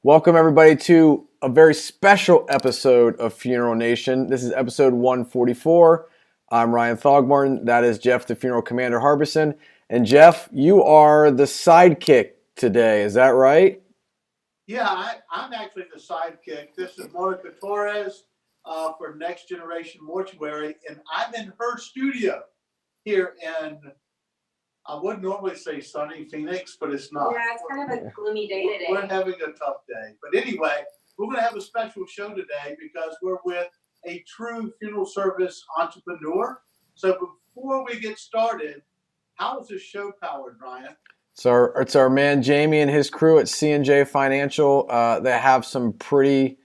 Welcome, everybody, to a very special episode of Funeral Nation. This is episode 144. I'm Ryan Thogmartin. That is Jeff, the Funeral Commander Harbison. And Jeff, you are the sidekick today. Is that right? Yeah, I'm actually the sidekick. This is Monica Torres for Next Generation Mortuary, and I'm in her studio here in, I would normally say sunny Phoenix, but it's not. Yeah, it's kind of a gloomy day today. We're having a tough day. But anyway, we're going to have a special show today because we're with a true funeral service entrepreneur. So before we get started, how is this show powered, Ryan? It's our man Jamie and his crew at C&J Financial. They have some pretty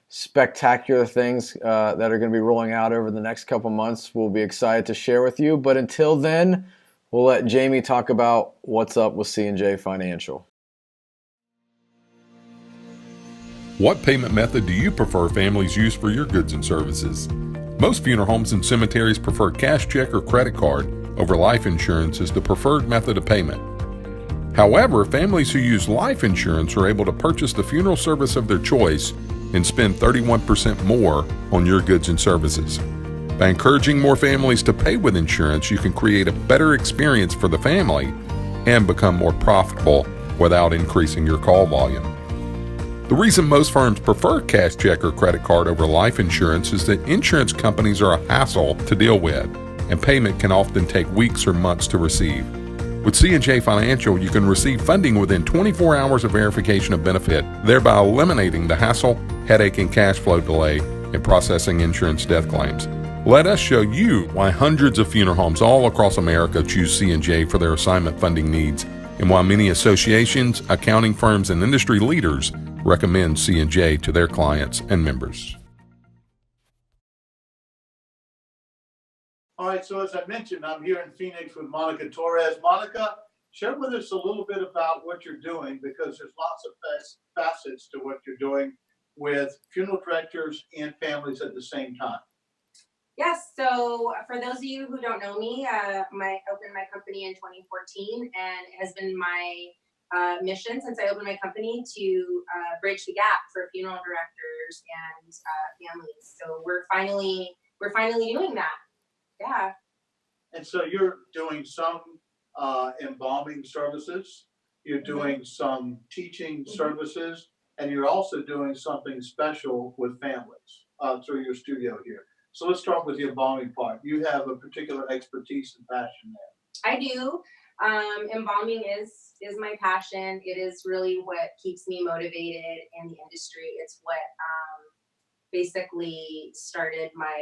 spectacular things that are going to be rolling out over the next couple months. We'll be excited to share with you. But until then, we'll let Jamie talk about what's up with C&J Financial. What payment method do you prefer families use for your goods and services? Most funeral homes and cemeteries prefer cash check or credit card over life insurance as the preferred method of payment. However, families who use life insurance are able to purchase the funeral service of their choice and spend 31% more on your goods and services. By encouraging more families to pay with insurance, you can create a better experience for the family and become more profitable without increasing your call volume. The reason most firms prefer cash check or credit card over life insurance is that insurance companies are a hassle to deal with, and payment can often take weeks or months to receive. With C&J Financial, you can receive funding within 24 hours of verification of benefit, thereby eliminating the hassle, headache, and cash flow delay in processing insurance death claims. Let us show you why hundreds of funeral homes all across America choose C&J for their assignment funding needs, and why many associations, accounting firms, and industry leaders recommend C&J to their clients and members. All right, so as I mentioned, I'm here in Phoenix with Monica Torres. Monica, share with us a little bit about what you're doing, because there's lots of facets to what you're doing with funeral directors and families at the same time. Yes, so for those of you who don't know me, I opened my company in 2014, and it has been my mission since I opened my company to bridge the gap for funeral directors and families. So we're finally doing that. Yeah. And so you're doing some embalming services, you're doing some teaching services, and you're also doing something special with families through your studio here. So let's start with the embalming part. You have a particular expertise and passion there. I do. Embalming is my passion. It is really what keeps me motivated in the industry. It's what basically started my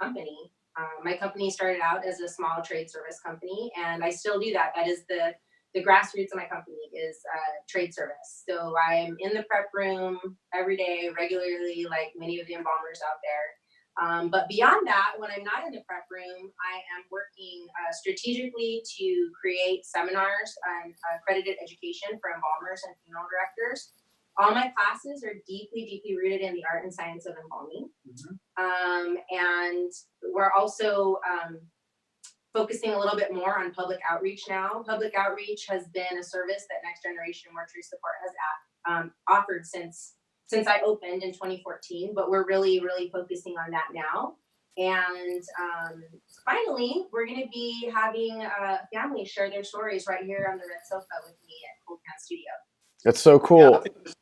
company. My company started out as a small trade service company, and I still do that. That is the grassroots of my company is trade service. So I'm in the prep room every day, regularly, like many of the embalmers out there. But beyond that, when I'm not in the prep room, I am working strategically to create seminars and accredited education for embalmers and funeral directors. All my classes are deeply, deeply rooted in the art and science of embalming. And we're also focusing a little bit more on public outreach now. Public outreach has been a service that Next Generation Mortuary Support has offered since I opened in 2014, but we're really, really focusing on that now. And finally, we're going to be having families share their stories right here on the red sofa with me at Cold Can Studio. That's so cool. Yeah, I think it's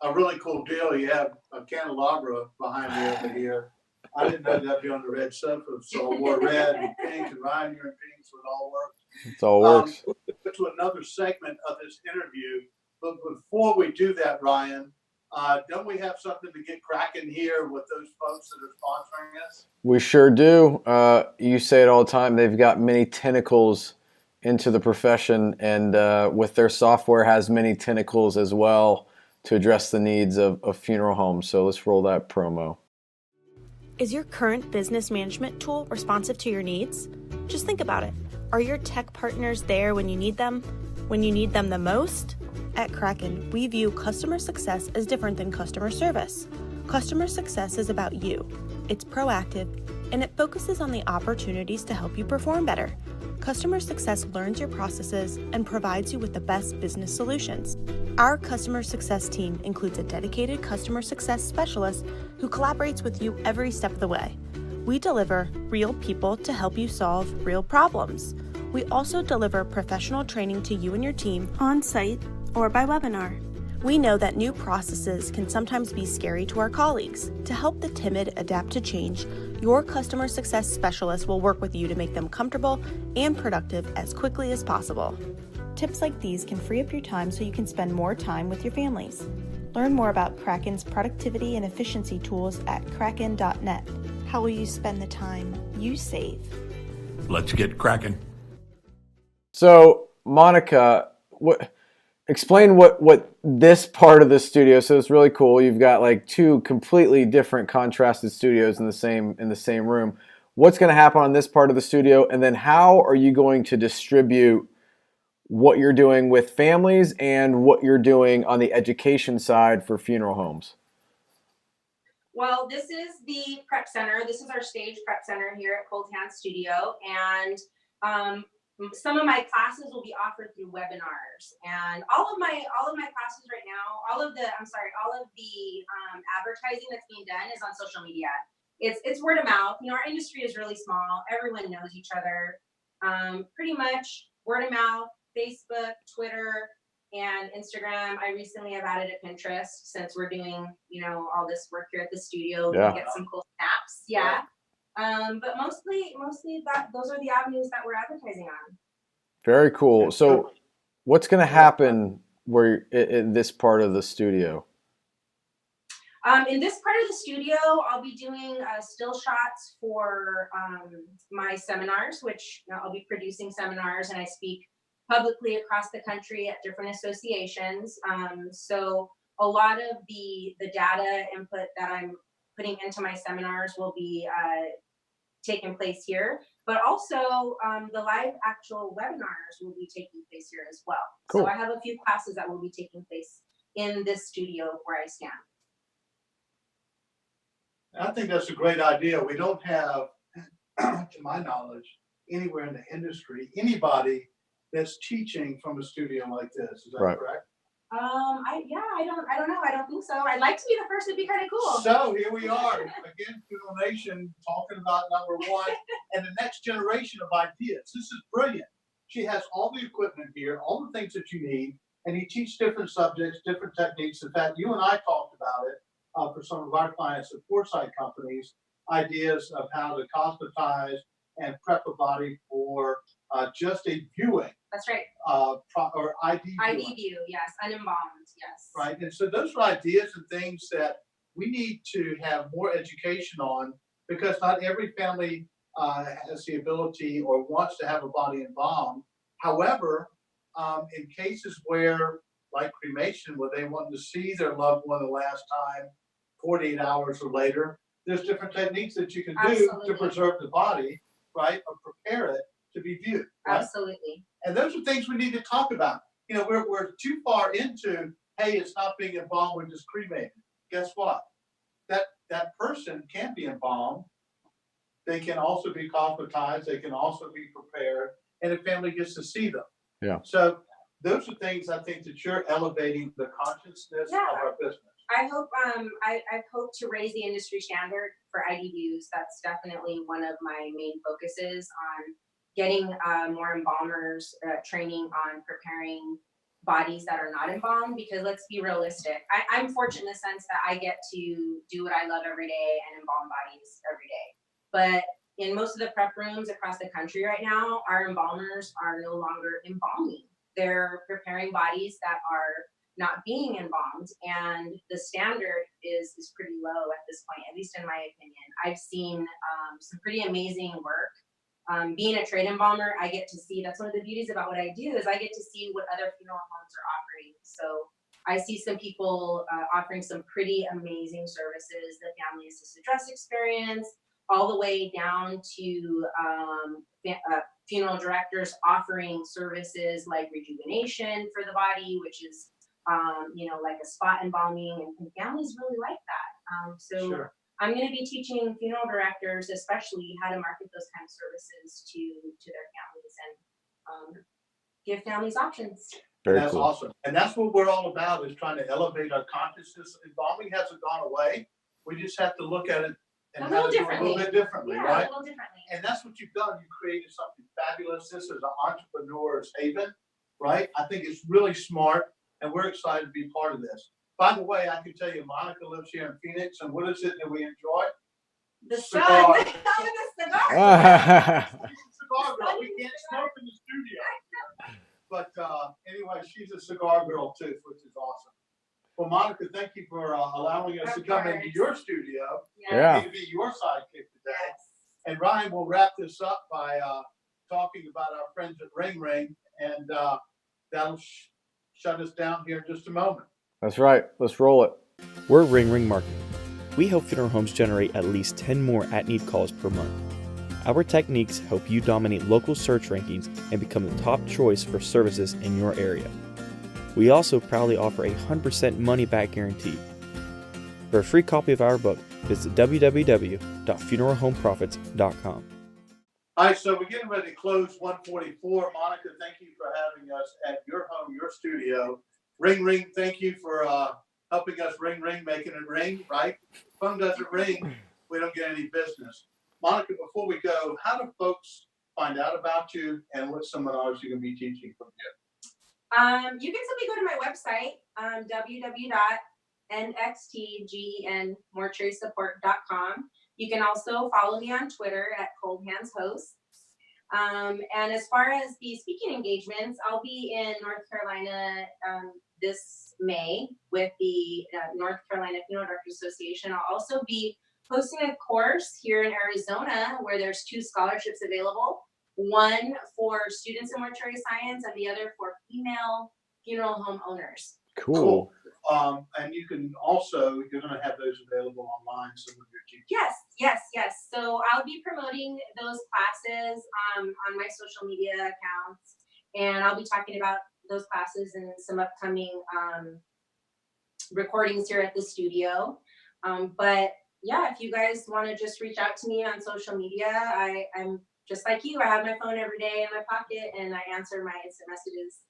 a really cool deal. You have a candelabra behind you over here. I didn't know that'd be on the red sofa, so I wore red and pink, and Ryan, you're in pink, so it all works. It all works. We'll get to another segment of this interview, but before we do that, Ryan, don't we have something to get cracking here with those folks that are sponsoring us? We sure do. You say it all the time. They've got many tentacles into the profession, and with their software has many tentacles as well to address the needs of funeral homes. So let's roll that promo. Is your current business management tool responsive to your needs? Just think about it. Are your tech partners there when you need them the most? At Kraken, we view customer success as different than customer service. Customer success is about you. It's proactive, and it focuses on the opportunities to help you perform better. Customer success learns your processes and provides you with the best business solutions. Our customer success team includes a dedicated customer success specialist who collaborates with you every step of the way. We deliver real people to help you solve real problems. We also deliver professional training to you and your team on site or by webinar. We know that new processes can sometimes be scary to our colleagues. To help the timid adapt to change, your customer success specialist will work with you to make them comfortable and productive as quickly as possible. Tips like these can free up your time so you can spend more time with your families. Learn more about Kraken's productivity and efficiency tools at kraken.net. How will you spend the time you save? Let's get cracking. So, Monica, explain what this part of the studio. So it's really cool. You've got like two completely different contrasted studios in the same room. What's going to happen on this part of the studio, and then how are you going to distribute what you're doing with families and what you're doing on the education side for funeral homes? Well, this is the prep center. This is our stage prep center here at Cold Hand Studio, and some of my classes will be offered through webinars. And all of my classes right now, all of the advertising that's being done is on social media. It's word of mouth. You know, our industry is really small. Everyone knows each other. Pretty much word of mouth. Facebook, Twitter, and Instagram. I recently have added a Pinterest since we're doing, all this work here at the studio. Yeah. We get some cool snaps. Yeah. But mostly those are the avenues that we're advertising on. Very cool. So what's going to happen in this part of the studio? In this part of the studio, I'll be doing still shots for my seminars, which I'll be producing seminars, and I speak publicly across the country at different associations. So a lot of the data input that I'm putting into my seminars will be taking place here, but also the live actual webinars will be taking place here as well. Cool. So I have a few classes that will be taking place in this studio where I stand. I think that's a great idea. We don't have, to my knowledge, anywhere in the industry, anybody that's teaching from a studio like this. Is that Right. correct? I don't know. I don't think so. I'd like to be the first. It'd be kind of cool. So here we are again, Funeral Nation, talking about number one and the next generation of ideas. This is brilliant. She has all the equipment here, all the things that you need, and you teach different subjects, different techniques. In fact, you and I talked about it for some of our clients at Foresight companies, ideas of how to cosmetize and prep a body for just a viewing. That's right. Or ID view, yes. Unembalmed, yes. Right. And so those are ideas and things that we need to have more education on, because not every family has the ability or wants to have a body embalmed. However, in cases where, like cremation, where they want to see their loved one the last time, 48 hours or later, there's different techniques that you can do Absolutely. to preserve the body, right, or prepare it to be viewed. Right? Absolutely. And those are things we need to talk about. You know, we're too far into, hey, it's not being embalmed, we're just cremated. Guess what? That person can be embalmed. They can also be cosmetized. They can also be prepared, and the family gets to see them. Yeah. So those are things I think that you're elevating the consciousness of our business. I hope I hope to raise the industry standard for ID views. That's definitely one of my main focuses on getting more embalmers training on preparing bodies that are not embalmed, because let's be realistic. I'm fortunate in the sense that I get to do what I love every day and embalm bodies every day. But in most of the prep rooms across the country right now, our embalmers are no longer embalming. They're preparing bodies that are not being embalmed, and the standard is pretty low at this point, at least in my opinion. I've seen some pretty amazing work. Being a trade embalmer, I get to see, that's one of the beauties about what I do, is I get to see what other funeral homes are offering. So I see some people offering some pretty amazing services, the family assisted dress experience, all the way down to funeral directors offering services like rejuvenation for the body, which is like a spot embalming, and families really like that. Sure. I'm going to be teaching funeral directors, especially, how to market those kind of services to their families and give families options. Very that's cool. awesome. And that's what we're all about, is trying to elevate our consciousness. Embalming hasn't gone away. We just have to look at it and A how little to do it a little differently. bit differently, Yeah, right? a little differently. And that's what you've done. You created something fabulous. This is an entrepreneur's haven, right? I think it's really smart, and we're excited to be part of this. By the way, I can tell you, Monica lives here in Phoenix, and what is it that we enjoy? The Cigar. sun. I'm the cigar. She's a cigar girl. We can't smoke in the studio. But anyway, she's a cigar girl too, which is awesome. Well, Monica, thank you for allowing us to come into your studio. Yeah. To be your sidekick today. Yes. And Ryan will wrap this up by talking about our friends at Ring Ring, and that'll shut us down here in just a moment. That's right. Let's roll it. We're Ring Ring Marketing. We help funeral homes generate at least 10 more at-need calls per month. Our techniques help you dominate local search rankings and become the top choice for services in your area. We also proudly offer a 100% money-back guarantee. For a free copy of our book, visit www.funeralhomeprofits.com. All right, so we're getting ready to close 144. Monica, thank you for having us at your home, your studio. Ring Ring, thank you for helping us ring, making it ring, right? Phone doesn't ring, we don't get any business. Monica, before we go, how do folks find out about you and what seminars you're going to be teaching from you? You can simply go to my website, www.nxtgenmortuarysupport.com. You can also follow me on Twitter at Cold Hands Hosts. And as far as the speaking engagements, I'll be in North Carolina this May with the North Carolina Funeral Directors Association. I'll also be hosting a course here in Arizona where there's 2 scholarships available. One for students in mortuary science and the other for female funeral home owners. Cool. And you can also, you're going to have those available online, some of your teachers. Yes. So I'll be promoting those classes on my social media accounts, and I'll be talking about those classes and some upcoming recordings here at the studio. But yeah, if you guys want to just reach out to me on social media, I'm just like you. I have my phone every day in my pocket, and I answer my instant messages.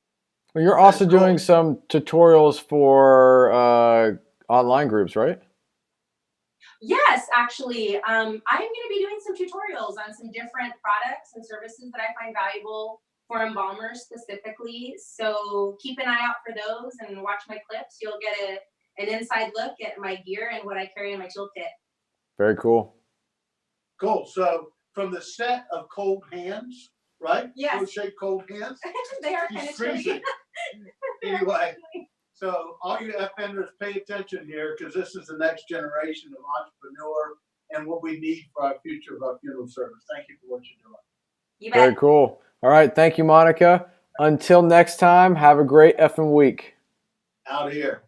Well, you're also doing some tutorials for online groups, right? Yes, actually, I'm going to be doing some tutorials on some different products and services that I find valuable for embalmers specifically. So keep an eye out for those and watch my clips. You'll get an inside look at my gear and what I carry in my toolkit. Very cool. Cool. So from the set of Cold Hands, right? Yes. Crochet Cold Hands. They are kind of chilly. Anyway, so all you offenders, pay attention here, because this is the next generation of entrepreneur and what we need for our future of our funeral service. Thank you for what you're doing. You bet. Very cool. All right. Thank you, Monica. Until next time, have a great effing week. Out here.